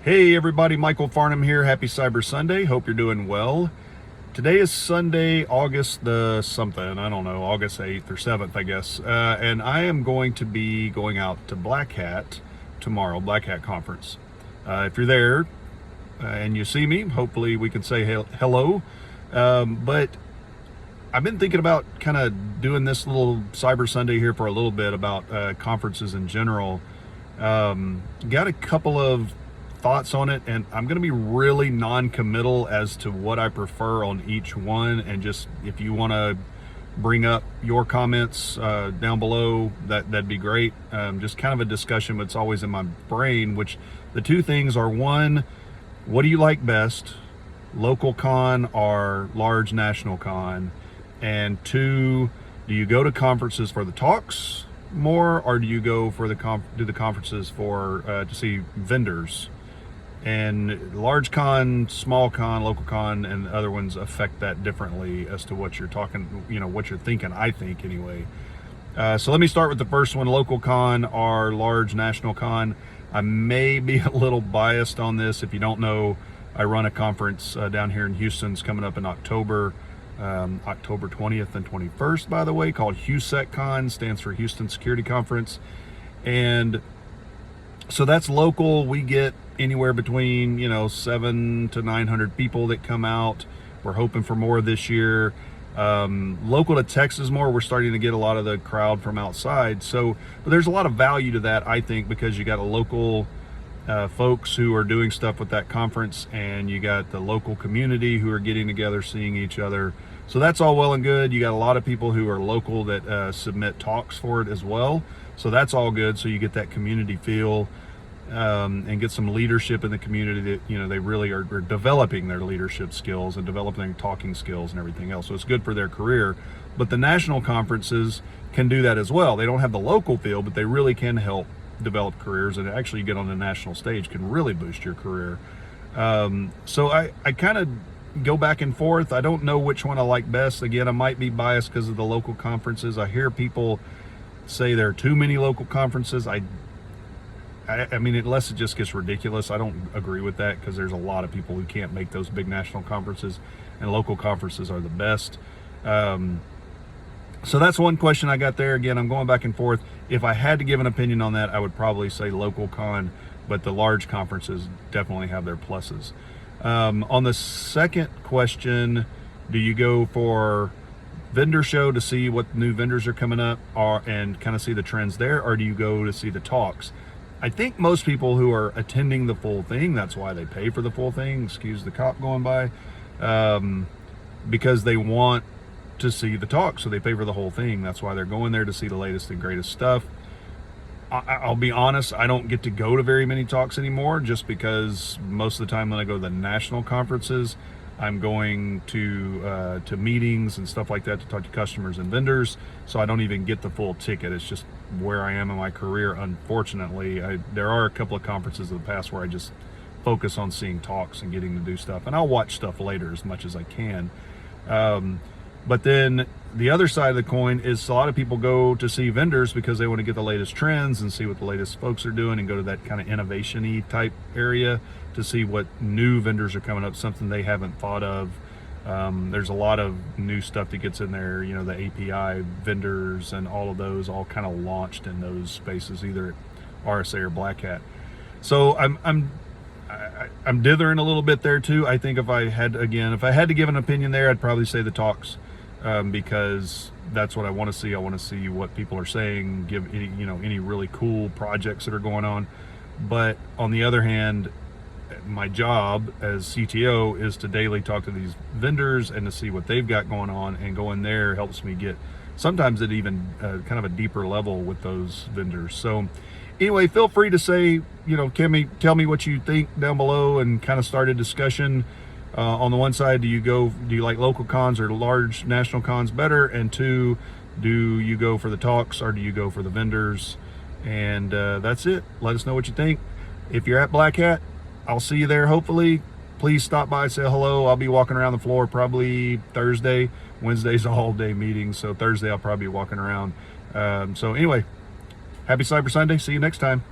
Hey everybody, Michael Farnham here. Happy Cyber Sunday. Hope you're doing well. Today is Sunday, August the something, I don't know, August 8th or 7th, I guess. And I am going to be going out to Black Hat tomorrow, Black Hat Conference. If you're there and you see me, hopefully we can say hello. But I've been thinking about kind of doing this little Cyber Sunday here for a little bit about conferences in general. Got a couple of thoughts on it, and I'm going to be really non-committal as to what I prefer on each one, and just if you want to bring up your comments down below, that'd be great. Just kind of a discussion, but it's always in my brain, which the two things are: one, what do you like best, local con or large national con? And two, do you go to conferences for the talks more, or do you go for the conferences for to see vendors? And large con, small con, local con, and other ones affect that differently as to what you're talking, what you're thinking, I think anyway. So let me start with the first one, local con or large national con. I may be a little biased on this. If you don't know, I run a conference down here in Houston. It's coming up in October, October 20th and 21st, by the way, called HUSECCon, stands for Houston Security Conference. And so that's local. We get anywhere between 700 to 900 people that come out. We're hoping for more this year. Local to Texas more, we're starting to get a lot of the crowd from outside. So, but there's a lot of value to that, I think, because you got a local folks who are doing stuff with that conference, and you got the local community who are getting together, seeing each other. So that's all well and good. You got a lot of people who are local that submit talks for it as well. So that's all good. So you get that community feel. And get some leadership in the community that they really are developing their leadership skills and developing their talking skills and everything else. So it's good for their career. But the national conferences can do that as well. They don't have the local feel, but they really can help develop careers, and actually get on the national stage can really boost your career. So I kind of go back and forth. I don't know which one I like best. Again, I might be biased because of the local conferences. I hear people say there are too many local conferences. I mean, unless it just gets ridiculous, I don't agree with that, because there's a lot of people who can't make those big national conferences, and local conferences are the best. So that's one question I got there. Again, I'm going back and forth. If I had to give an opinion on that, I would probably say local con, but the large conferences definitely have their pluses. On the second question, do you go for vendor show to see what new vendors are coming up and kind of see the trends there, or do you go to see the talks? I think most people who are attending the full thing, that's why they pay for the full thing, excuse the cop going by, because they want to see the talk, so they pay for the whole thing. That's why they're going there, to see the latest and greatest stuff. I'll be honest, I don't get to go to very many talks anymore, just because most of the time when I go to the national conferences, I'm going to meetings and stuff like that to talk to customers and vendors, so I don't even get the full ticket. It's just where I am in my career, unfortunately. There are a couple of conferences in the past where I just focus on seeing talks and getting to do stuff, and I'll watch stuff later as much as I can. But then the other side of the coin is a lot of people go to see vendors because they want to get the latest trends and see what the latest folks are doing, and go to that kind of innovation-y type area to see what new vendors are coming up, something they haven't thought of. There's a lot of new stuff that gets in there, the API vendors and all of those all kind of launched in those spaces, either at RSA or Black Hat. So I'm dithering a little bit there too. I think if I had to give an opinion there, I'd probably say the talks, because that's what I want to see. I want to see what people are saying, give any really cool projects that are going on. But on the other hand, my job as CTO is to daily talk to these vendors and to see what they've got going on, and going there helps me get sometimes at even kind of a deeper level with those vendors. So anyway, feel free to say, tell me what you think down below, and kind of start a discussion. On the one side, do you like local cons or large national cons better? And two, do you go for the talks or do you go for the vendors? And that's it. Let us know what you think. If you're at Black Hat, I'll see you there, hopefully. Please stop by, say hello. I'll be walking around the floor probably Thursday. Wednesday's a all-day meeting, so Thursday I'll probably be walking around. So anyway, happy Cyber Sunday. See you next time.